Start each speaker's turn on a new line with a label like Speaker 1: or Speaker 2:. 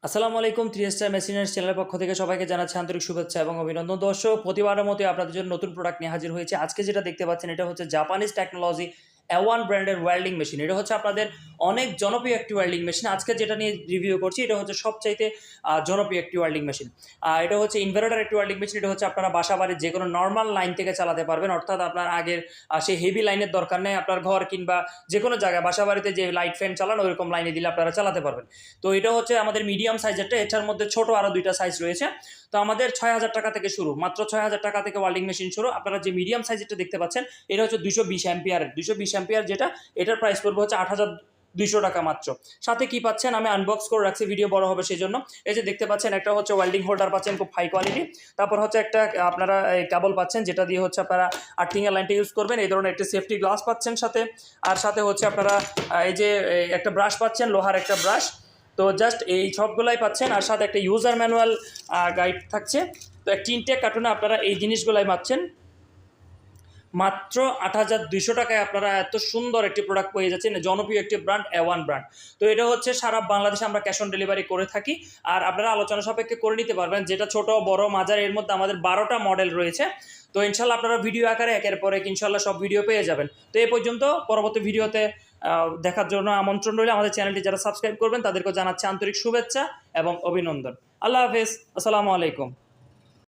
Speaker 1: আসসালামু আলাইকুম। 3 star machineries চ্যানেলের পক্ষ থেকে সবাইকে জানাচ্ছি আন্তরিক শুভেচ্ছা এবং অভিনন্দন। দর্শক, প্রতিবারের মতোই আপনাদের জন্য নতুন প্রোডাক্ট নিয়ে হাজির হয়েছে। আজকে যেটা দেখতে পাচ্ছেন এটা হচ্ছে জাপানিজ টেকনোলজি A1 ব্র্যান্ডের ওয়েল্ডিং মেশিন। এটা হচ্ছে আপনাদের অনেক জনপ্রিয় একটি ওয়েল্ডিং মেশিন। আজকে যেটা নিয়ে রিভিউ করছি এটা হচ্ছে সবচাইতে জনপ্রিয় একটি ওয়েল্ডিং মেশিন। এটা হচ্ছে ইনভার্টার একটি ওয়েল্ডিং মেশিন। এটা হচ্ছে আপনারা বাসাবাড়ির যে কোনো নর্মাল লাইন থেকে চালাতে পারবেন, অর্থাৎ আপনার আগের সেই হেভি লাইনের দরকার নেই। আপনার ঘর কিংবা যে কোনো জায়গায় বাসাবাড়িতে যে লাইট ফ্যান চালান ওইরকম লাইনে দিলে আপনারা চালাতে পারবেন। তো এটা হচ্ছে আমাদের মিডিয়াম সাইজেরটা, এটার মধ্যে ছোট আরও দুইটা সাইজ রয়েছে। তো আমাদের ৬,০০০ টাকা থেকে শুরু, মাত্র ৬,০০০ টাকা থেকে ওয়েল্ডিং মেশিন শুরু। আপনারা যে মিডিয়াম সাইজেরটা দেখতে পাচ্ছেন এটা হচ্ছে ২২০ অ্যাম্পিয়ারের। ২২০ অ্যাম্পিয়ার যেটা, এটার প্রাইস পড়বে হচ্ছে ৮,২০০ টাকা মাত্র। সাথে কি পাচ্ছেন আমি আনবক্স করে রাখছি, ভিডিও বড় হবে সেই জন্য। এই যে দেখতে পাচ্ছেন একটা হচ্ছে ওয়েল্ডিং হোল্ডার পাচ্ছেন খুব হাই কোয়ালিটি। তারপর হচ্ছে একটা আপনারা কেবল পাচ্ছেন যেটা দিয়ে হচ্ছে আপনারা আর্থিংয়ের লাইনটা ইউজ করবেন। এই ধরনের একটা সেফটি গ্লাস পাচ্ছেন সাথে। আর সাথে হচ্ছে আপনারা এই যে একটা ব্রাশ পাচ্ছেন, লোহার একটা ব্রাশ। তো জাস্ট এই সবগুলাই পাচ্ছেন, আর সাথে একটা ইউজার ম্যানুয়াল গাইড থাকছে। তো তিনটে কার্টুনে আপনারা এই জিনিসগুলাই পাচ্ছেন মাত্র ৮,২০০ টাকায়। আপনারা এত সুন্দর একটি প্রোডাক্ট পেয়ে যাচ্ছেন, জনপ্রিয় একটি ব্র্যান্ড A1 ব্র্যান্ড। তো এটা হচ্ছে সারা বাংলাদেশে আমরা ক্যাশ অন ডেলিভারি করে থাকি, আর আপনারা আলোচনা সাপেক্ষে করে নিতে পারবেন, যেটা ছোট বড় মাঝারি এর মধ্যে আমাদের ১২টা মডেল রয়েছে। তো ইনশাল্লাহ আপনারা ভিডিও আকারে একের পর এক ইনশাল্লাহ সব ভিডিও পেয়ে যাবেন। তো এই পর্যন্ত, পরবর্তী ভিডিওতে দেখার জন্য আমন্ত্রণ রইল। আমাদের চ্যানেলটি যারা সাবস্ক্রাইব করবেন তাদেরকে জানাচ্ছি আন্তরিক শুভেচ্ছা এবং অভিনন্দন। আল্লাহ হাফেজ, আসসালামু আলাইকুম।